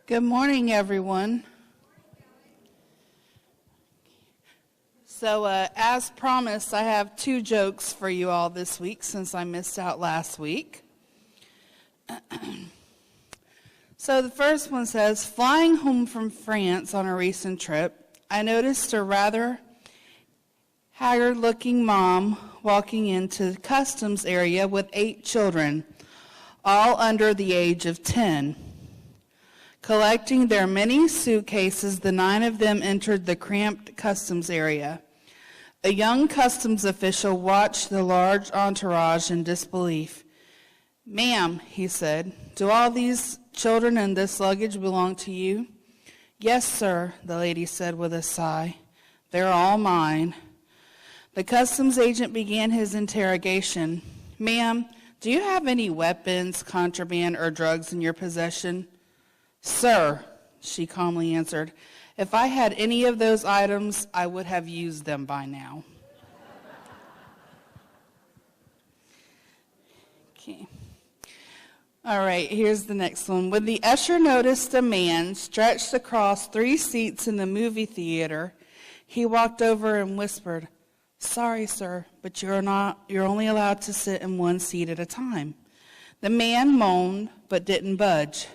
Good morning, everyone. So, as promised, I have 2 jokes for you all this week since I missed out last week. So the first one says, flying home from France on a recent trip, I noticed a rather haggard-looking mom walking into the customs area with 8 children, all under the age of 10. Collecting their many suitcases, the 9 of them entered the cramped customs area. A young customs official watched the large entourage in disbelief. "Ma'am," he said, "do all these children and this luggage belong to you?" "Yes, sir," the lady said with a sigh. "They're all mine." The customs agent began his interrogation. "Ma'am, do you have any weapons, contraband, or drugs in your possession?" "Sir," she calmly answered, "if I had any of those items, I would have used them by now." Okay. All right, here's the next one. When the usher noticed a man stretched across 3 seats in the movie theater, he walked over and whispered, "Sorry, sir, but you're only allowed to sit in 1 seat at a time." The man moaned but didn't budge.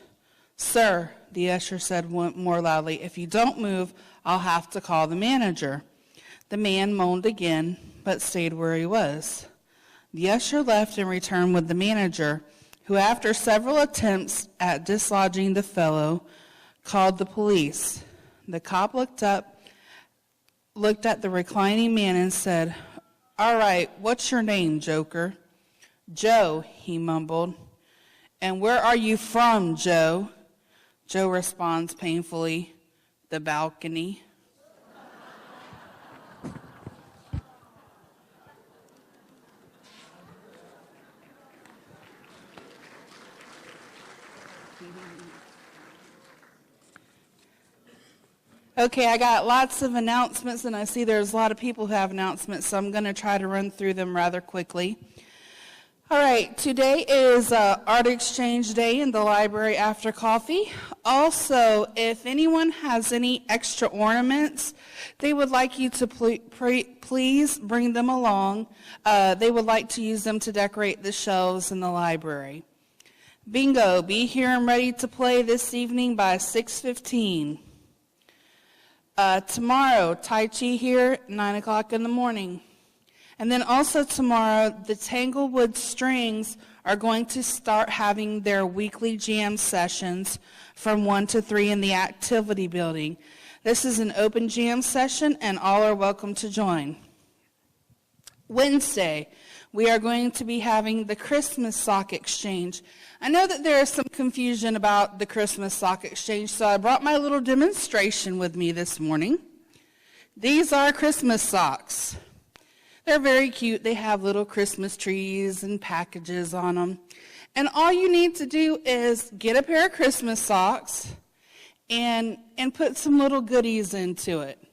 "Sir," the usher said more loudly, "if you don't move, I'll have to call the manager." The man moaned again, but stayed where he was. The usher left and returned with the manager, who, after several attempts at dislodging the fellow, called the police. The cop looked at the reclining man and said, "All right, what's your name, joker?" "Joe," he mumbled. "And where are you from, Joe?" Joe responds painfully, "The balcony." Okay, I got lots of announcements, and I see there's a lot of people who have announcements, so I'm going to try to run through them rather quickly. All right, today is Art Exchange Day in the library after coffee. Also, if anyone has any extra ornaments, they would like you to please bring them along. They would like to use them to decorate the shelves in the library. Bingo, be here and ready to play this evening by 6:15. Tomorrow, Tai Chi here, 9 o'clock in the morning. And then also tomorrow, the Tanglewood Strings are going to start having their weekly jam sessions from 1 to 3 in the activity building. This is an open jam session, and all are welcome to join. Wednesday, we are going to be having the Christmas sock exchange. I know that there is some confusion about the Christmas sock exchange, so I brought my little demonstration with me this morning. These are Christmas socks. They're very cute. They have little Christmas trees and packages on them. And all you need to do is get a pair of Christmas socks and put some little goodies into it.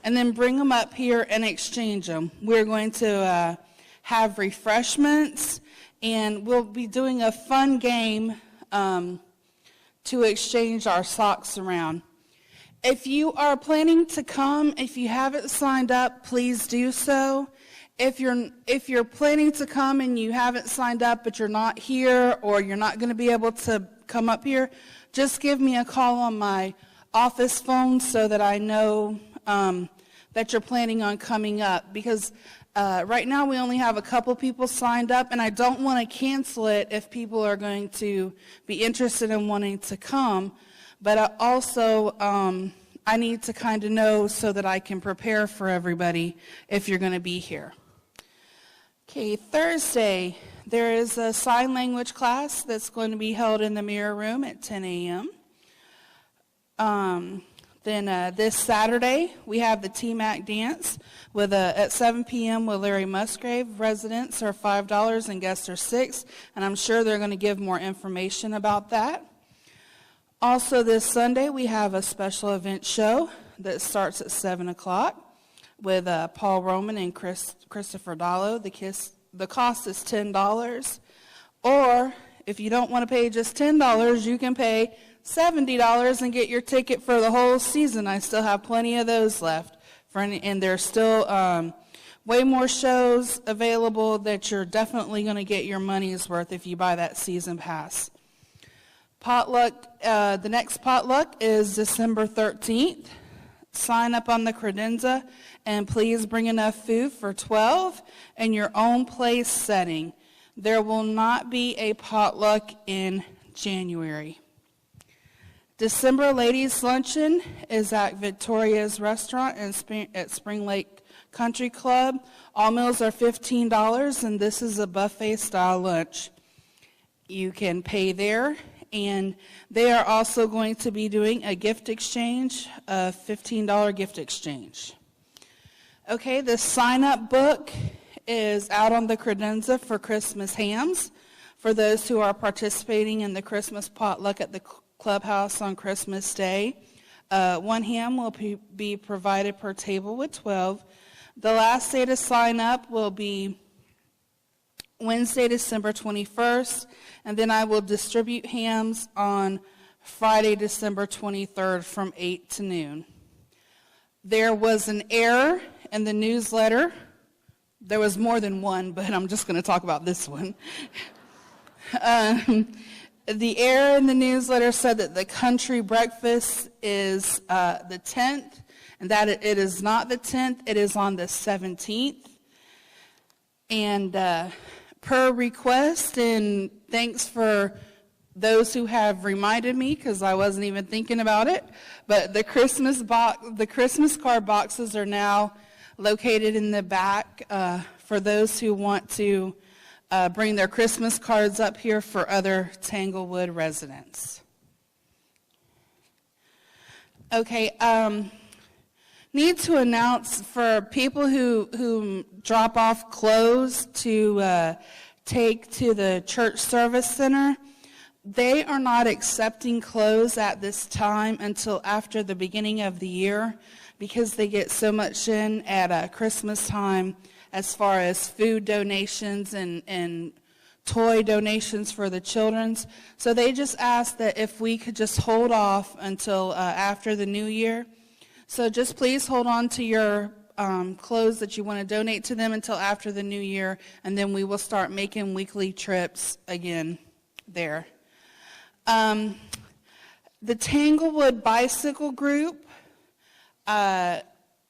And then bring them up here and exchange them. We're going to have refreshments, and we'll be doing a fun game to exchange our socks around. If you are planning to come, if you haven't signed up, please do so. If you're planning to come and you haven't signed up but you're not here or you're not going to be able to come up here, just give me a call on my office phone so that I know that you're planning on coming up, because right now we only have a couple people signed up, and I don't want to cancel it if people are going to be interested in wanting to come, but I need to kind of know so that I can prepare for everybody if you're going to be here. Okay, Thursday, there is a sign language class that's going to be held in the mirror room at 10 a.m. Then this Saturday, we have the TMAC dance at 7 p.m. with Larry Musgrave. Residents are $5 and guests are $6, and I'm sure they're going to give more information about that. Also this Sunday, we have a special event show that starts at 7 o'clock with Paul Roman and Christopher Dallo. The cost is $10. Or If you don't want to pay just $10, you can pay $70 and get your ticket for the whole season. I still have plenty of those left. And there's still way more shows available that you're definitely going to get your money's worth if you buy that season pass. Potluck, the next potluck is December 13th. Sign up on the credenza and please bring enough food for 12 in your own place setting. There will not be a potluck in January. December Ladies Luncheon is at Victoria's Restaurant at Spring Lake Country Club. All meals are $15, and this is a buffet-style lunch. You can pay there, and they are also going to be doing a gift exchange, a $15 gift exchange. Okay, the sign-up book is out on the credenza for Christmas hams. For those who are participating in the Christmas potluck at the clubhouse on Christmas Day, 1 ham will be provided per table with 12. The last day to sign up will be Wednesday, December 21st, and then I will distribute hams on Friday, December 23rd from 8 to noon. There was an error in the newsletter. There was more than one, but I'm just going to talk about this one. The error in the newsletter said that the country breakfast is the 10th, and that it is not the 10th, it is on the 17th. And per request, and thanks for those who have reminded me, because I wasn't even thinking about it, but the Christmas card boxes are now located in the back for those who want to bring their Christmas cards up here for other Tanglewood residents. Okay, need to announce for people who drop off clothes to take to the church service center, they are not accepting clothes at this time until after the beginning of the year, because they get so much in at Christmas time as far as food donations and toy donations for the children's. So they just asked that if we could just hold off until after the new year. So just please hold on to your clothes that you want to donate to them until after the new year, and then we will start making weekly trips again there. The Tanglewood Bicycle Group,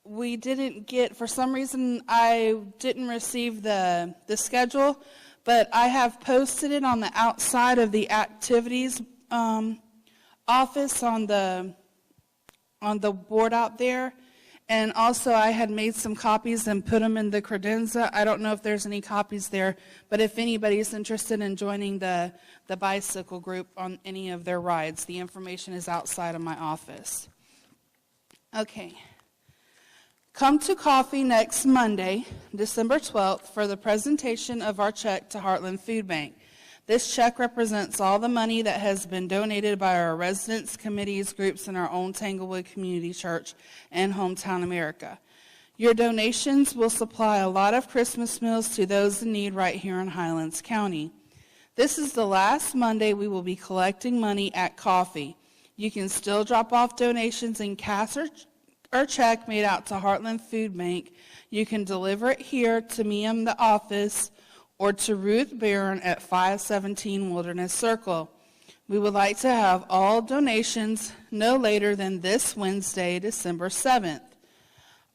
we didn't get, for some reason, I didn't receive the schedule, but I have posted it on the outside of the activities office on the board out there. And also I had made some copies and put them in the credenza. I don't know if there's any copies there, but if anybody's interested in joining the bicycle group on any of their rides, the information is outside of my office. Okay. Come to coffee next Monday, December 12th, for the presentation of our check to Heartland Food Bank. This check represents all the money that has been donated by our residents, committees, groups, and our own Tanglewood Community Church and Hometown America. Your donations will supply a lot of Christmas meals to those in need right here in Highlands County. This is the last Monday we will be collecting money at coffee. You can still drop off donations in cash or check made out to Heartland Food Bank. You can deliver it here to me in the office or to Ruth Barron at 517 Wilderness Circle. We would like to have all donations no later than this Wednesday, December 7th.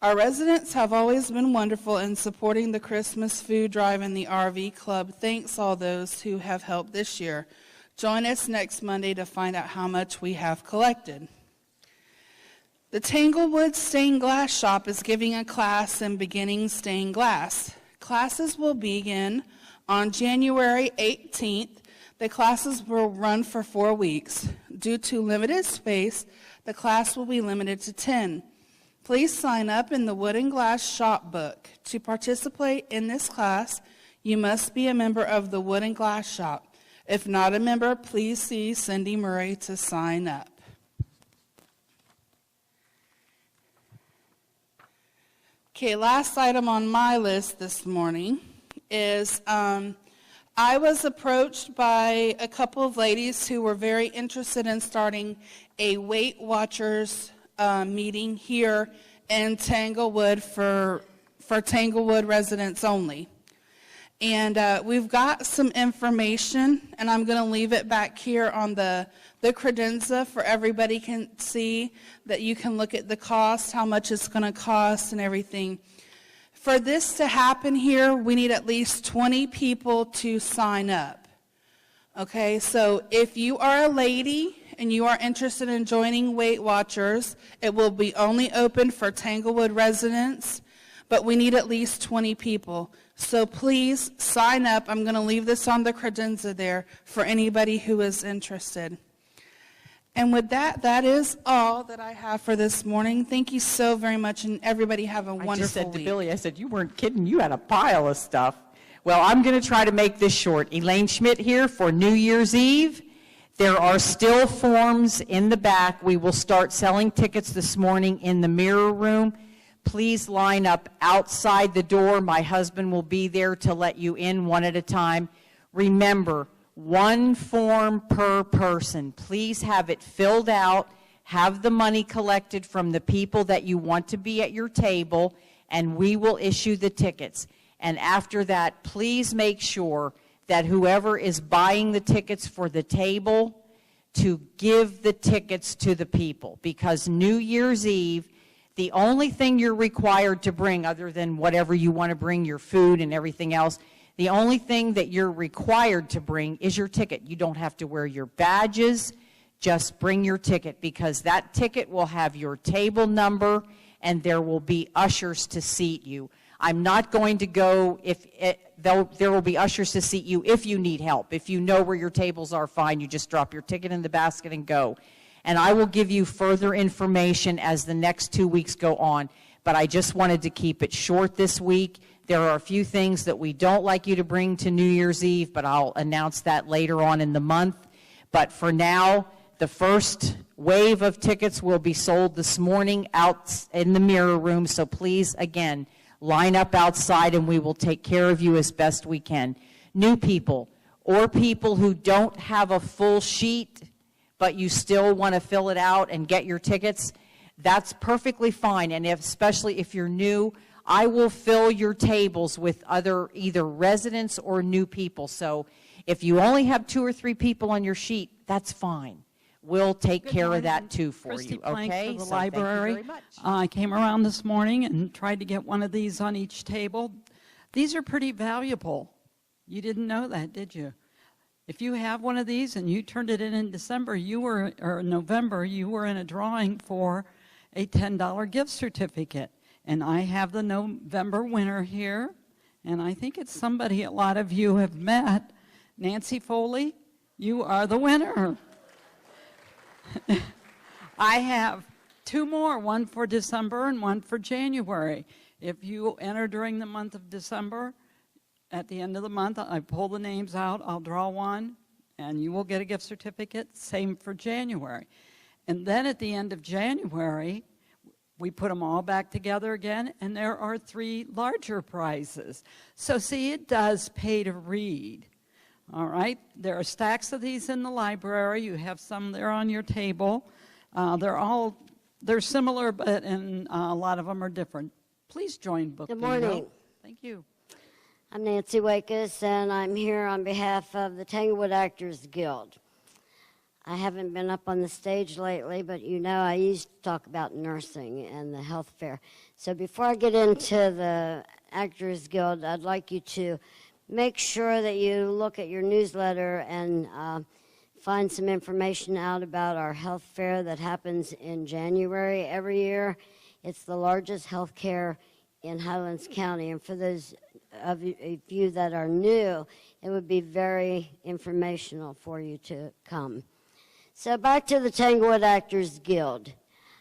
Our residents have always been wonderful in supporting the Christmas food drive and the RV Club. Thanks all those who have helped this year. Join us next Monday to find out how much we have collected. The Tanglewood Stained Glass Shop is giving a class in beginning stained glass. Classes will begin on January 18th. The classes will run for 4 weeks. Due to limited space, the class will be limited to 10. Please sign up in the Wood and Glass Shop book. To participate in this class, you must be a member of the Wood and Glass Shop. If not a member, please see Cindy Murray to sign up. Okay, last item on my list this morning is I was approached by a couple of ladies who were very interested in starting a Weight Watchers meeting here in Tanglewood for Tanglewood residents only. And we've got some information, and I'm going to leave it back here on the credenza for everybody can see, that you can look at the cost, how much it's going to cost and everything. For this to happen here, we need at least 20 people to sign up. Okay, so if you are a lady and you are interested in joining Weight Watchers, it will be only open for Tanglewood residents, but we need at least 20 people. So please sign up. I'm going to leave this on the credenza there for anybody who is interested. And with that, that is all that I have for this morning. Thank you so very much, and everybody have a wonderful week. I just said to Billy, I said, you weren't kidding. You had a pile of stuff. Well, I'm going to try to make this short. Elaine Schmidt here for New Year's Eve. There are still forms in the back. We will start selling tickets this morning in the mirror room. Please line up outside the door. My husband will be there to let you in one at a time. Remember, one form per person. Please have it filled out. Have the money collected from the people that you want to be at your table, and we will issue the tickets. And after that, please make sure that whoever is buying the tickets for the table to give the tickets to the people, because New Year's Eve, the only thing you're required to bring, other than whatever you want to bring, your food and everything else, the only thing that you're required to bring is your ticket. You don't have to wear your badges. Just bring your ticket, because that ticket will have your table number and there will be ushers to seat you. I'm not going to go there will be ushers to seat you if you need help. If you know where your tables are, fine. You just drop your ticket in the basket and go. And I will give you further information as the next 2 weeks go on. But I just wanted to keep it short this week. There are a few things that we don't like you to bring to New Year's Eve, but I'll announce that later on in the month. But for now, the first wave of tickets will be sold this morning out in the mirror room. So please, again, line up outside and we will take care of you as best we can. New people or people who don't have a full sheet, but you still want to fill it out and get your tickets, that's perfectly fine. And especially if you're new, I will fill your tables with either residents or new people. So if you only have 2 or 3 people on your sheet, that's fine. We'll take care of that too for Christy you. Plank Okay? for the So library. Thank you very much. I came around this morning and tried to get one of these on each table. These are pretty valuable. You didn't know that, did you? If you have one of these and you turned it in December, or November, you were in a drawing for a $10 gift certificate. And I have the November winner here, and I think it's somebody a lot of you have met. Nancy Foley, you are the winner. I have 2 more, one for December and one for January. If you enter during the month of December, at the end of the month, I pull the names out, I'll draw one, and you will get a gift certificate. Same for January. And then at the end of January, we put them all back together again, and there are 3 larger prizes. So see, it does pay to read. All right, there are stacks of these in the library. You have some there on your table. They're similar, but a lot of them are different. Please join Book Good Bingo. morning. Thank you. I'm Nancy Wakus, and I'm here on behalf of the Tanglewood Actors Guild. I haven't been up on the stage lately, but you know I used to talk about nursing and the health fair. So before I get into the Actors Guild, I'd like you to make sure that you look at your newsletter and find some information out about our health fair that happens in January every year. It's the largest health care in Highlands County, and for those of you that are new, it would be very informational for you to come. So back to the Tanglewood Actors Guild.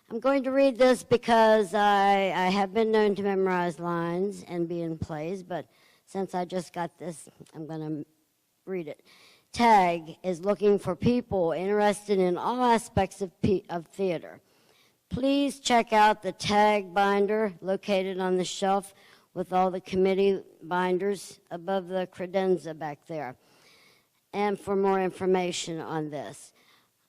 I'm going to read this because I have been known to memorize lines and be in plays, but since I just got this, I'm going to read it. TAG is looking for people interested in all aspects of theater. Please check out the TAG binder located on the shelf with all the committee binders above the credenza back there. And for more information on this.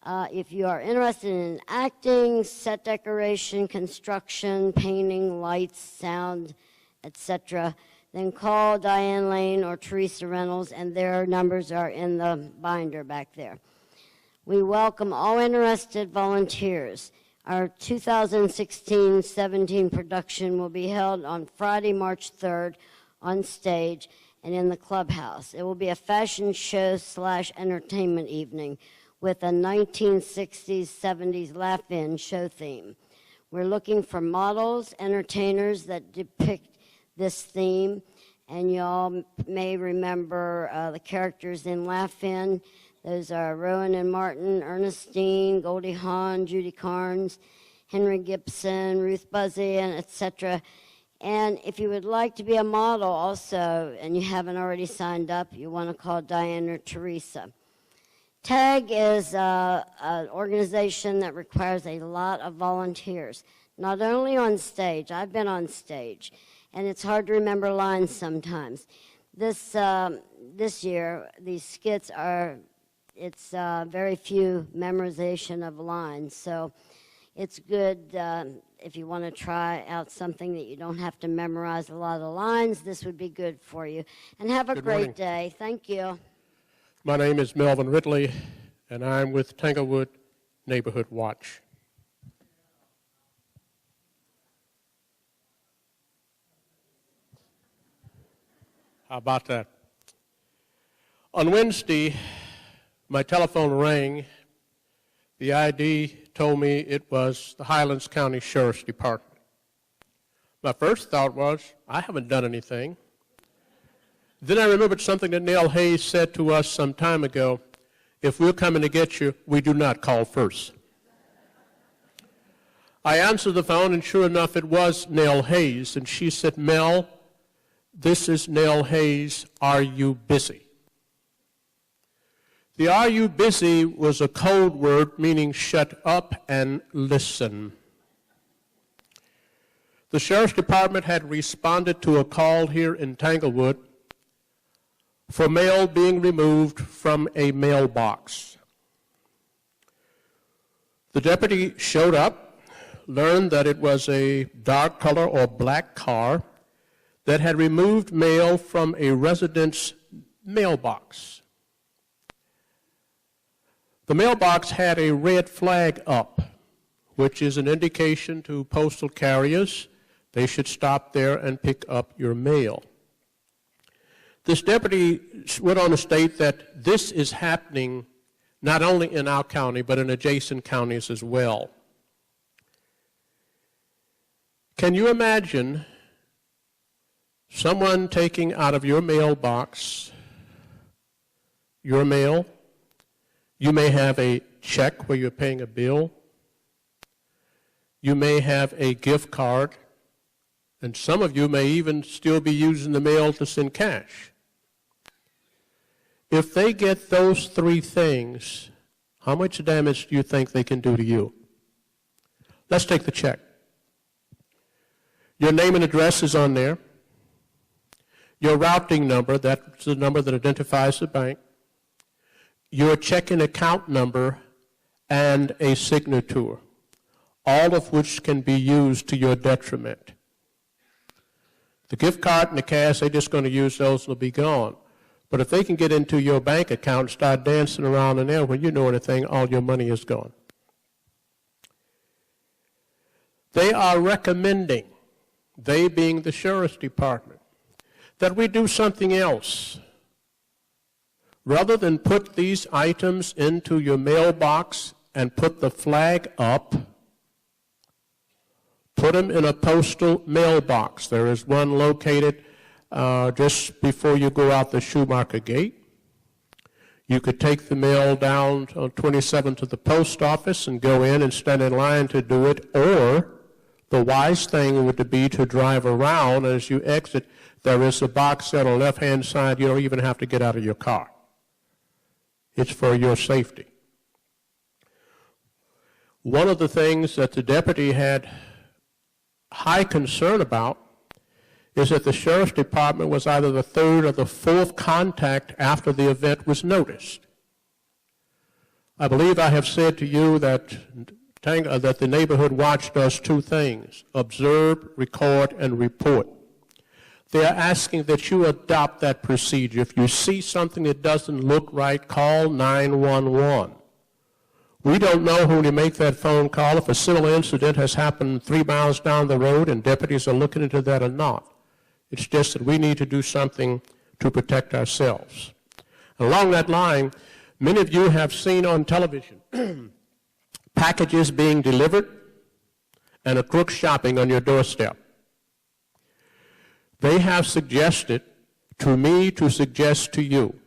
If you are interested in acting, set decoration, construction, painting, lights, sound, etc., then call Diane Lane or Teresa Reynolds, and their numbers are in the binder back there. We welcome all interested volunteers. Our 2016-17 production will be held on Friday, March 3rd on stage and in the clubhouse. It will be a fashion show / entertainment evening with a 1960s, 70s laugh-in show theme. We're looking for models, entertainers that depict this theme, and y'all may remember the characters in Laugh-In. Those are Rowan and Martin, Ernestine, Goldie Hawn, Judy Carnes, Henry Gibson, Ruth Buzzy, and etc. And if you would like to be a model also, and you haven't already signed up, you want to call Diane or Teresa. TAG is an organization that requires a lot of volunteers, not only on stage. I've been on stage, and it's hard to remember lines sometimes. This year, these skits it's very few memorization of lines, so it's good if you want to try out something that you don't have to memorize a lot of lines. This would be good for you. And have a great day. Thank you. My name is Melvin Ridley, and I'm with Tanglewood Neighborhood Watch. How about that? On Wednesday, my telephone rang. The ID told me it was the Highlands County Sheriff's Department. My first thought was, I haven't done anything. Then I remembered something that Nell Hayes said to us some time ago. If we're coming to get you, we do not call first. I answered the phone, and sure enough, it was Nell Hayes. And she said, Mel, this is Nell Hayes. Are you busy? The "are you busy" was a code word meaning shut up and listen. The Sheriff's Department had responded to a call here in Tanglewood for mail being removed from a mailbox. The deputy showed up, learned that it was a dark color or black car that had removed mail from a resident's mailbox. The mailbox had a red flag up, which is an indication to postal carriers they should stop there and pick up your mail. This deputy went on to state that this is happening not only in our county, but in adjacent counties as well. Can you imagine someone taking out of your mailbox your mail? You may have a check where you're paying a bill. You may have a gift card. And some of you may even still be using the mail to send cash. If they get those three things, how much damage do you think they can do to you? Let's take the check. Your name and address is on there. Your routing number, that's the number that identifies the bank. Your checking account number, and a signature, all of which can be used to your detriment. The gift card and the cash, they're just going to use those, they'll be gone. But if they can get into your bank account and start dancing around in there, when you know anything, all your money is gone. They are recommending, they being the Sheriff's Department, that we do something else. Rather than put these items into your mailbox and put the flag up, put them in a postal mailbox. There is one located just before you go out the Schumacher Gate. You could take the mail down on 27th to the post office and go in and stand in line to do it, or the wise thing would be to drive around. As you exit, there is a box on the left-hand side. You don't even have to get out of your car. It's for your safety. One of the things that the deputy had high concern about is that the sheriff's department was either the third or the fourth contact after the event was noticed. I believe I have said to you that the neighborhood watch does two things: observe, record, and report. They are asking that you adopt that procedure. If you see something that doesn't look right, call 911. We don't know when you make that phone call if a civil incident has happened 3 miles down the road and deputies are looking into that or not. It's just that we need to do something to protect ourselves. Along that line, many of you have seen on television packages being delivered and a crook shopping on your doorstep. They have suggested to me to suggest to you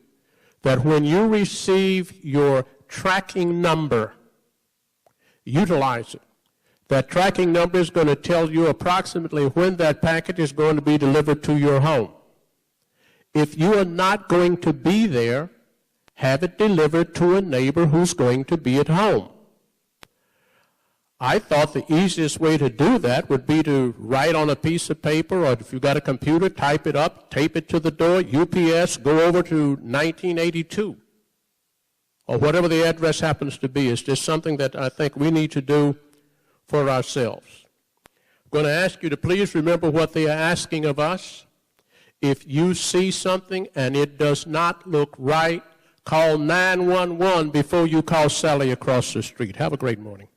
that when you receive your tracking number, utilize it. That tracking number is going to tell you approximately when that package is going to be delivered to your home. If you are not going to be there, have it delivered to a neighbor who's going to be at home. I thought the easiest way to do that would be to write on a piece of paper, or if you've got a computer, type it up, tape it to the door, UPS, go over to 1982, or whatever the address happens to be. It's just something that I think we need to do for ourselves. I'm going to ask you to please remember what they are asking of us. If you see something and it does not look right, call 911 before you call Sally across the street. Have a great morning.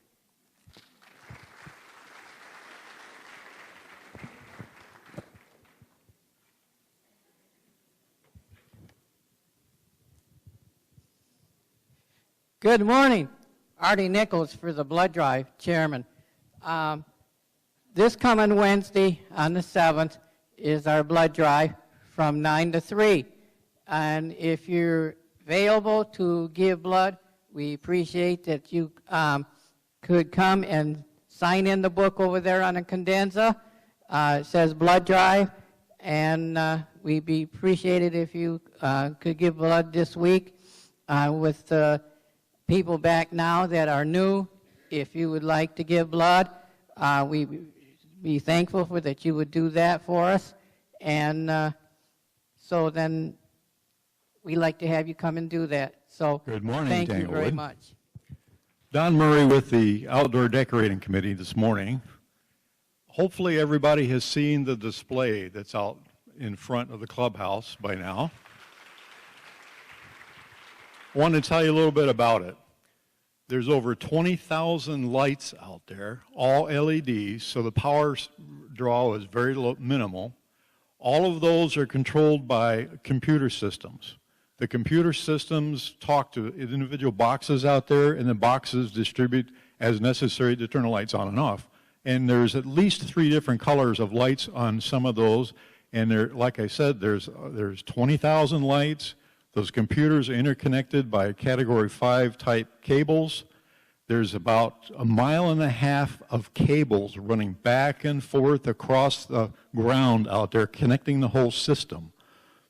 Good morning. Artie Nichols for the blood drive, chairman. This coming Wednesday on the 7th is our blood drive from 9 to 3. And if you're available to give blood, we appreciate that you could come and sign in the book over there on the cadenza. It says blood drive, and we'd be appreciated if you could give blood this week with the people back now that are new. If you would like to give blood, we'd be thankful for that you would do that for us. And so then we'd like to have you come and do that. So good morning, thank you very Tanglewood. much. Don Murray with the Outdoor Decorating Committee this morning. Hopefully everybody has seen the display that's out in front of the clubhouse by now. I want to tell you a little bit about it. There's over 20,000 lights out there, all LEDs, so the power draw is very minimal. All of those are controlled by computer systems. The computer systems talk to individual boxes out there, and the boxes distribute as necessary to turn the lights on and off. And there's at least 3 different colors of lights on some of those. And there, like I said, there's 20,000 lights. Those computers are interconnected by Category 5 type cables. There's about 1.5 miles of cables running back and forth across the ground out there, connecting the whole system.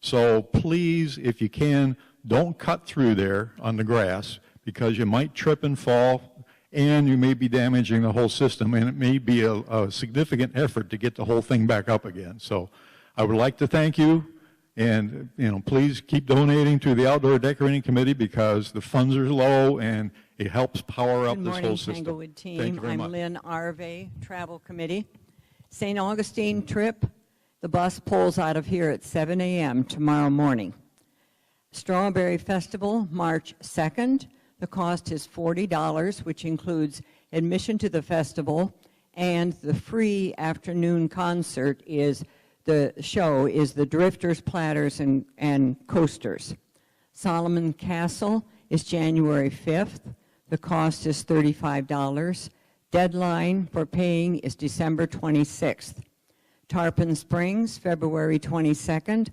So please, if you can, don't cut through there on the grass, because you might trip and fall, and you may be damaging the whole system, and it may be a significant effort to get the whole thing back up again. So I would like to thank you. And, please keep donating to the Outdoor Decorating Committee, because the funds are low and it helps power up this whole system. Good morning, Tanglewood team. Thank you very much. I'm Lynn Arve, Travel Committee. St. Augustine trip, the bus pulls out of here at 7 a.m. tomorrow morning. Strawberry Festival, March 2nd. The cost is $40, which includes admission to the festival, and the free afternoon concert is the show is the Drifters, Platters, and Coasters. Solomon Castle is January 5th. The cost is $35. Deadline for paying is December 26th. Tarpon Springs, February 22nd.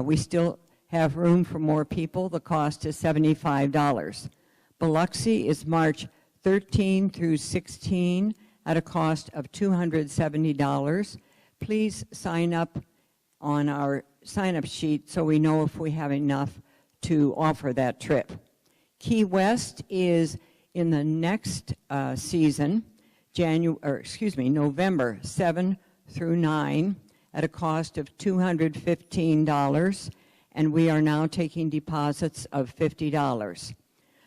We still have room for more people. The cost is $75. Biloxi is March 13 through 16 at a cost of $270. Please sign up on our sign-up sheet so we know if we have enough to offer that trip. Key West is in the next season, November 7 through 9 at a cost of $215, and we are now taking deposits of $50.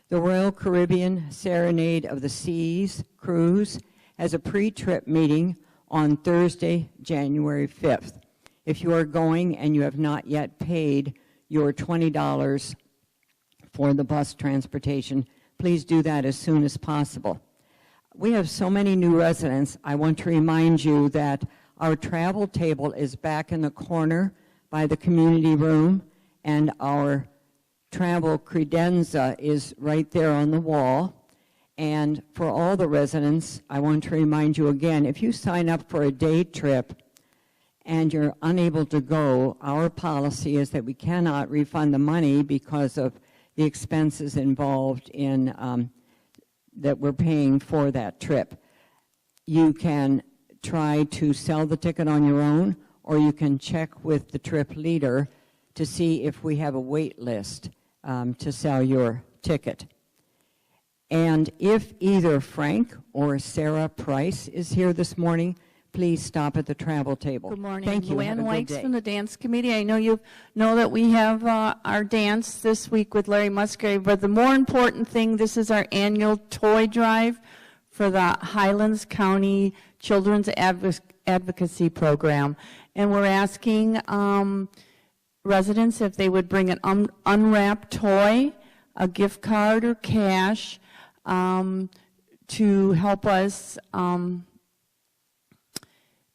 The Royal Caribbean Serenade of the Seas cruise has a pre-trip meeting on Thursday, January 5th. If you are going and you have not yet paid your $20 for the bus transportation, please do that as soon as possible. We have so many new residents. I want to remind you that our travel table is back in the corner by the community room, and our travel credenza is right there on the wall. And for all the residents, I want to remind you again, if you sign up for a day trip and you're unable to go, our policy is that we cannot refund the money because of the expenses involved in that we're paying for that trip. You can try to sell the ticket on your own, or you can check with the trip leader to see if we have a wait list to sell your ticket. And if either Frank or Sarah Price is here this morning, please stop at the travel table. Good morning. Thank you. Have a Luann good Wykes day. from the dance committee. I know you know that we have our dance this week with Larry Musgrave, but the more important thing, this is our annual toy drive for the Highlands County Children's Advocacy Program. And we're asking residents if they would bring an unwrapped toy, a gift card or cash to help us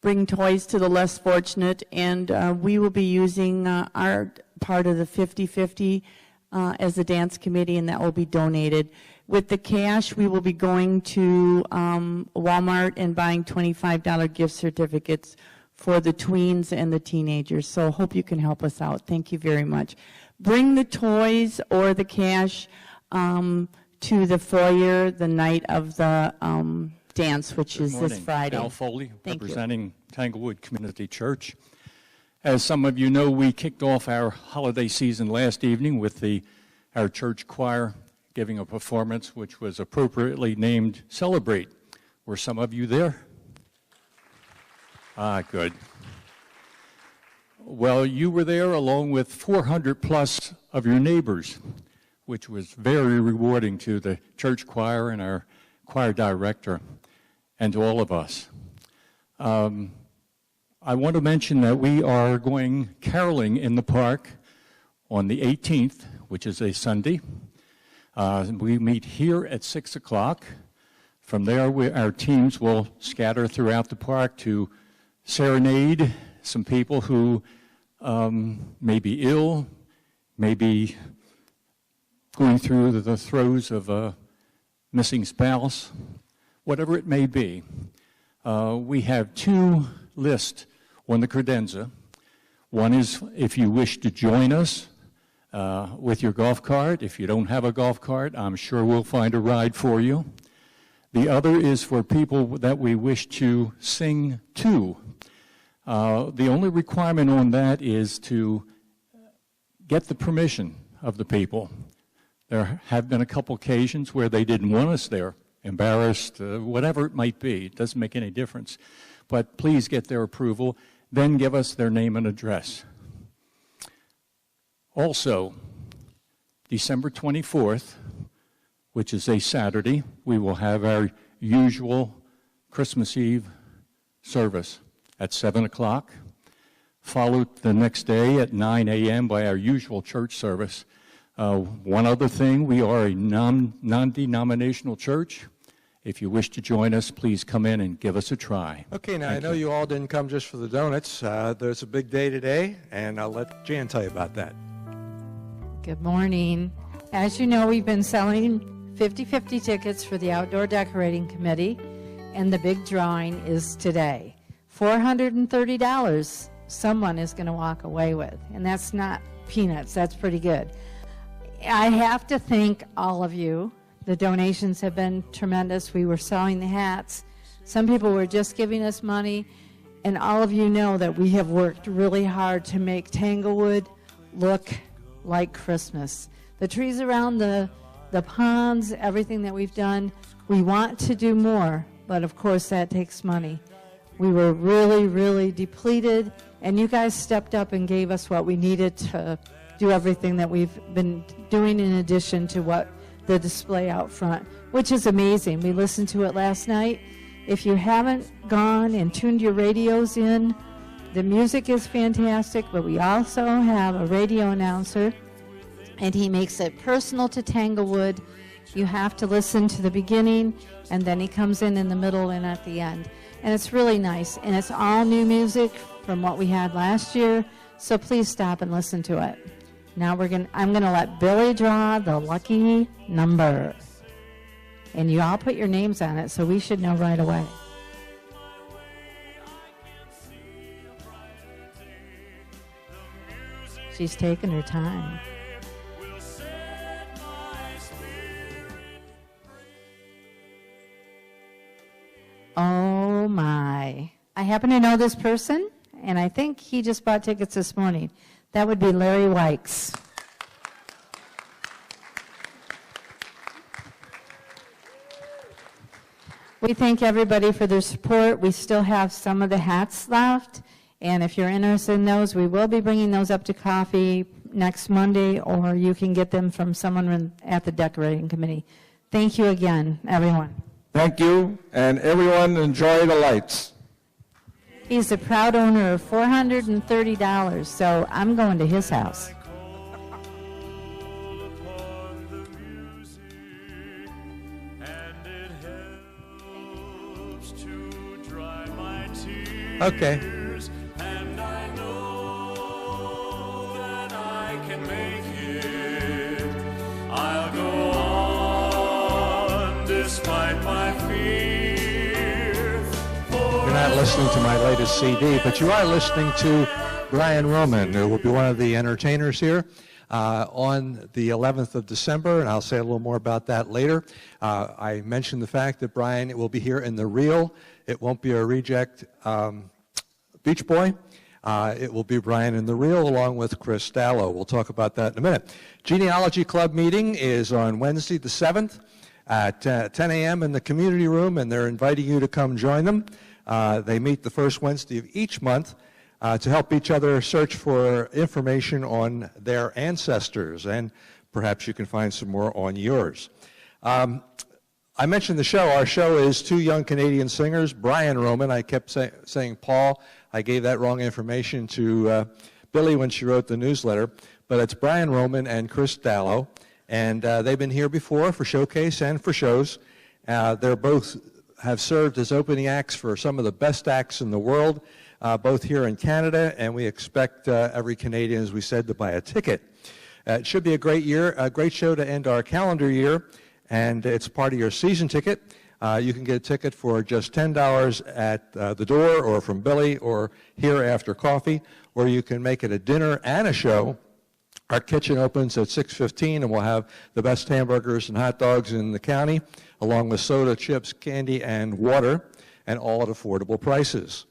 bring toys to the less fortunate, and we will be using our part of the 50-50 as a dance committee, and that will be donated. With the cash, we will be going to Walmart and buying $25 gift certificates for the tweens and the teenagers, so hope you can help us out. Thank you very much. Bring the toys or the cash to the foyer the night of the dance, which is this Friday. Al Foley, Thank you. representing Tanglewood Community Church. As some of you know, we kicked off our holiday season last evening with our church choir giving a performance which was appropriately named Celebrate. Were some of you there? Good. Well, you were there along with 400 plus of your neighbors, which was very rewarding to the church choir and our choir director, and to all of us. I want to mention that we are going caroling in the park on the 18th, which is a Sunday. We meet here at 6 o'clock. From there, our teams will scatter throughout the park to serenade some people who may be ill, may be going through the throes of a missing spouse, whatever it may be. We have two lists on the credenza. One is if you wish to join us with your golf cart. If you don't have a golf cart, I'm sure we'll find a ride for you. The other is for people that we wish to sing to. The only requirement on that is to get the permission of the people. There have been a couple occasions where they didn't want us there, embarrassed, whatever it might be. It doesn't make any difference. But please get their approval, then give us their name and address. Also, December 24th, which is a Saturday, we will have our usual Christmas Eve service at 7 o'clock, followed the next day at 9 a.m. by our usual church service. One other thing, we are a non-denominational church. If you wish to join us, please come in and give us a try. Okay, now I know you all didn't come just for the donuts. There's a big day today, and I'll let Jan tell you about that. Good morning. As you know, we've been selling 50-50 tickets for the Outdoor Decorating Committee, and the big drawing is today. $430 someone is going to walk away with, and that's not peanuts. That's pretty good. I have to thank all of you. The donations have been tremendous. We were selling the hats. Some people were just giving us money, and all of you know that we have worked really hard to make Tanglewood look like Christmas. The trees around the ponds, everything that we've done, we want to do more, but of course that takes money. We were really, really depleted, and you guys stepped up and gave us what we needed to do everything that we've been doing in addition to what the display out front, which is amazing. We listened to it last night. If you haven't gone and tuned your radios in, the music is fantastic, but we also have a radio announcer, and he makes it personal to Tanglewood. You have to listen to the beginning, and then he comes in the middle and at the end. And it's really nice, and it's all new music from what we had last year, so please stop and listen to it. Now I'm gonna let Billy draw the lucky number. And you all put your names on it, so we should know right away. She's taking her time. Oh my. I happen to know this person, and I think he just bought tickets this morning. That would be Larry Wykes. We thank everybody for their support. We still have some of the hats left, and if you're interested in those, we will be bringing those up to coffee next Monday, or you can get them from someone at the decorating committee. Thank you again, everyone. Thank you, and everyone enjoy the lights. He's the proud owner of $430, so I'm going to his house. Okay. And I know that I can make it. I'll go on despite my fear. You're not listening to my latest CD, but you are listening to Brian Roman, who will be one of the entertainers here on the 11th of December, and I'll say a little more about that later. I mentioned the fact that Brian will be here in the real. It won't be a reject Beach Boy. It will be Brian in the real along with Chris Stallo. We'll talk about that in a minute. Genealogy Club meeting is on Wednesday the 7th at 10 a.m. in the community room, and they're inviting you to come join them. They meet the first Wednesday of each month to help each other search for information on their ancestors, and perhaps you can find some more on yours. I mentioned the show. Our show is two young Canadian singers, Brian Roman. I kept saying Paul. I gave that wrong information to Billy when she wrote the newsletter. But it's Brian Roman and Chris Stallo. And they've been here before for Showcase and for shows. They're both have served as opening acts for some of the best acts in the world, both here in Canada. And we expect every Canadian, as we said, to buy a ticket. It should be a great year, a great show to end our calendar year. And it's part of your season ticket. You can get a ticket for just $10 at the door or from Billy or here after coffee, or you can make it a dinner and a show. Our kitchen opens at 6:15, and we'll have the best hamburgers and hot dogs in the county, along with soda, chips, candy, and water, and all at affordable prices.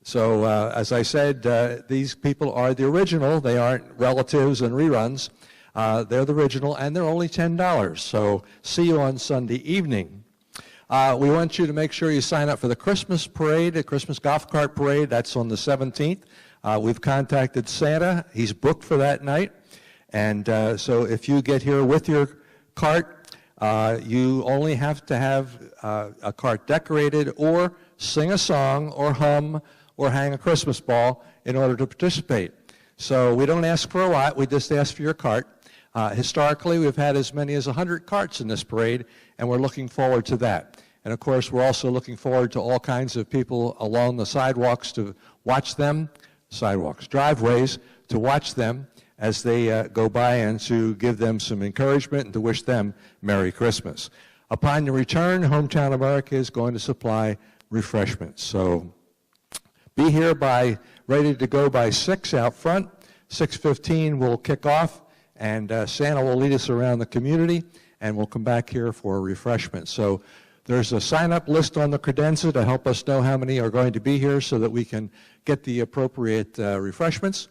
So as I said, these people are the original. They aren't relatives and reruns. They're the original, and they're only $10. So see you on Sunday evening. We want you to make sure you sign up for the Christmas parade, the Christmas golf cart parade. That's on the 17th. We've contacted Santa. He's booked for that night. And so if you get here with your cart, you only have to have a cart decorated or sing a song or hum or hang a Christmas ball in order to participate. So we don't ask for a lot. We just ask for your cart. Historically, we've had as many as 100 carts in this parade, and we're looking forward to that. And of course, we're also looking forward to all kinds of people along the sidewalks to watch them, driveways, to watch them as they go by and to give them some encouragement and to wish them Merry Christmas. Upon your return, Hometown America is going to supply refreshments. So be here ready to go by 6 out front. 6:15 we'll kick off. And Santa will lead us around the community, and we'll come back here for refreshments. So there's a sign-up list on the credenza to help us know how many are going to be here so that we can get the appropriate refreshments.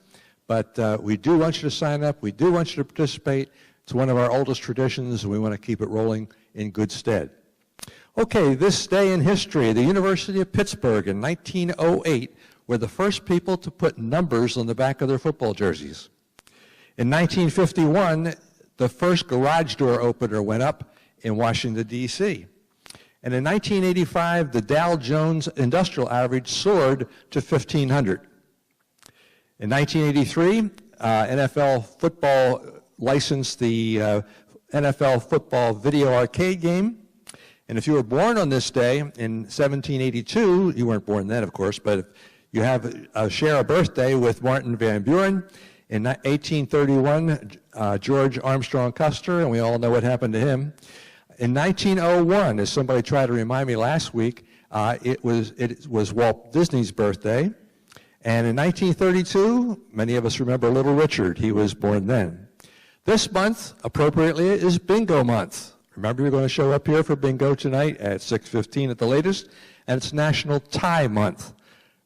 But we do want you to sign up. We do want you to participate. It's one of our oldest traditions, and we want to keep it rolling in good stead. Okay, this day in history, the University of Pittsburgh in 1908 were the first people to put numbers on the back of their football jerseys. In 1951, the first garage door opener went up in Washington, D.C. And in 1985, the Dow Jones Industrial Average soared to 1,500. In 1983, NFL football licensed the NFL football video arcade game. And if you were born on this day in 1782, you weren't born then, of course, but if you share a birthday with Martin Van Buren. In 1831, George Armstrong Custer, and we all know what happened to him. In 1901, as somebody tried to remind me last week, it was Walt Disney's birthday. And in 1932, many of us remember Little Richard. He was born then. This month, appropriately, is Bingo Month. Remember, you're going to show up here for bingo tonight at 6:15 at the latest, and it's National Tie Month.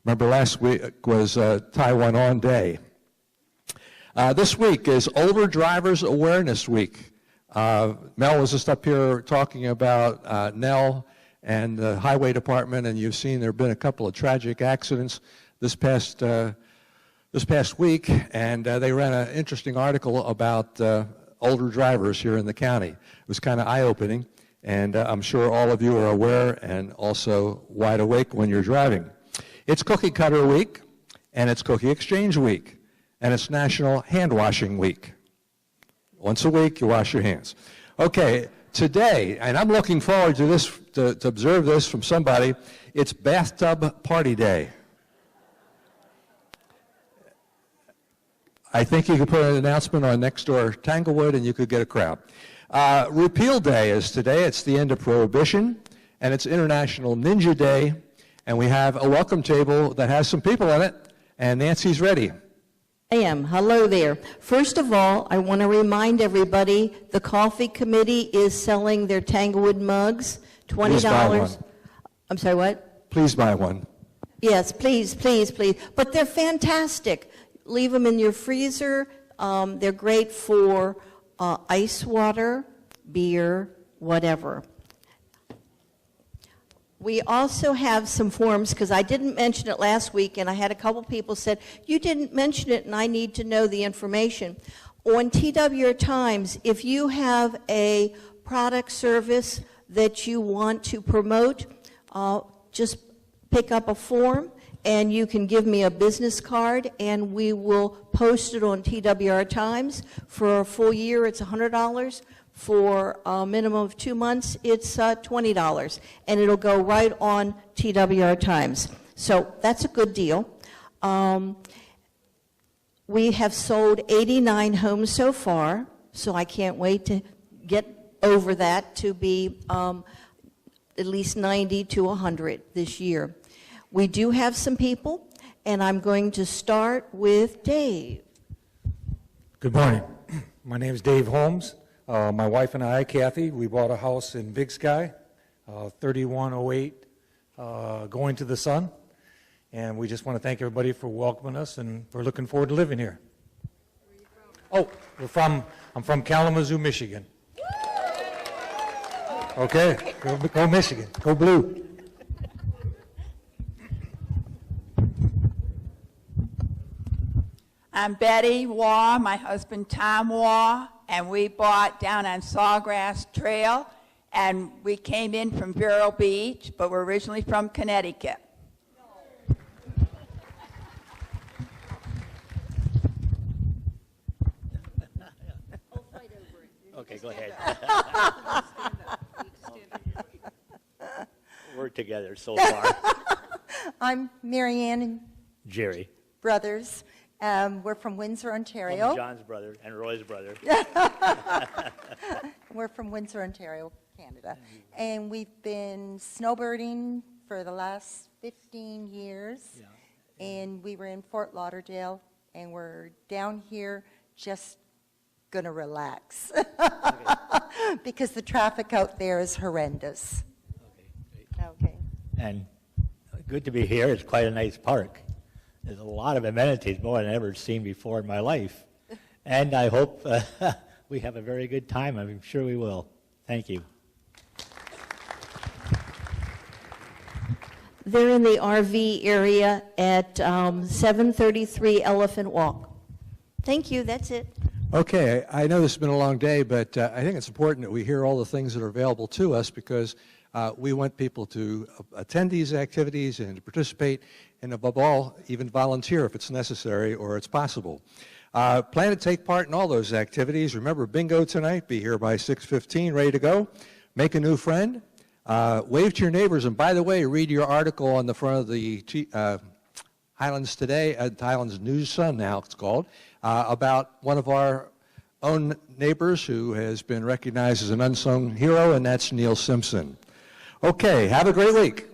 Remember last week was Tie One On Day. This week is Older Drivers Awareness Week. Mel was just up here talking about Nell and the Highway Department, and you've seen there have been a couple of tragic accidents this past week, and they ran an interesting article about older drivers here in the county. It was kind of eye-opening, and I'm sure all of you are aware and also wide awake when you're driving. It's Cookie Cutter Week, and it's Cookie Exchange Week, and it's National Hand Washing Week. Once a week, you wash your hands. Okay, today, and I'm looking forward to this, to observe this from somebody, it's Bathtub Party Day. I think you could put an announcement on Nextdoor Tanglewood and you could get a crowd. Repeal Day is today. It's the end of Prohibition, and it's International Ninja Day, and we have a welcome table that has some people on it, and Nancy's ready. I am. Hello there. First of all, I want to remind everybody the Coffee Committee is selling their Tanglewood mugs, $20. Please buy one. I'm sorry, what? Please buy one. Yes, please, please, please. But they're fantastic. Leave them in your freezer. They're great for ice water, beer, whatever. We also have some forms, because I didn't mention it last week, and I had a couple people said, you didn't mention it, and I need to know the information. On TWR Times, if you have a product service that you want to promote, just pick up a form, and you can give me a business card, and we will post it on TWR Times. For a full year, it's $100. For a minimum of 2 months, it's $20, and it'll go right on TWR Times. So that's a good deal. We have sold 89 homes so far, so I can't wait to get over that to be at least 90 to 100 this year. We do have some people, and I'm going to start with Dave. Good morning. My name is Dave Holmes. My wife and I, Kathy, we bought a house in Big Sky, 3108 going to the sun. And we just want to thank everybody for welcoming us, and we're looking forward to living here. Where are you from? I'm from Kalamazoo, Michigan. Okay, go Michigan, go blue. I'm Betty Waugh, my husband Tom Waugh, and we bought down on Sawgrass Trail, and we came in from Vero Beach, but we're originally from Connecticut. Okay, go ahead. We're together so far. I'm Marianne and Jerry. brothers. We're from Windsor, Ontario. I'm John's brother and Roy's brother. We're from Windsor, Ontario, Canada. And we've been snowbirding for the last 15 years. Yeah. And we were in Fort Lauderdale, and we're down here just going to relax. Okay. Because the traffic out there is horrendous. Okay, great. Okay. And good to be here. It's quite a nice park. There's a lot of amenities, more than I've ever seen before in my life. And I hope we have a very good time. I'm sure we will. Thank you. They're in the RV area at 733 Elephant Walk. Thank you, that's it. Okay, I know this has been a long day, but I think it's important that we hear all the things that are available to us because we want people to attend these activities and to participate, and above all, even volunteer if it's necessary or it's possible. Plan to take part in all those activities. Remember, bingo tonight. Be here by 6:15, ready to go. Make a new friend. Wave to your neighbors. And by the way, read your article on the front of the Highlands Today, Highlands News Sun now it's called, about one of our own neighbors who has been recognized as an unsung hero, and that's Neil Simpson. Okay, have a great week.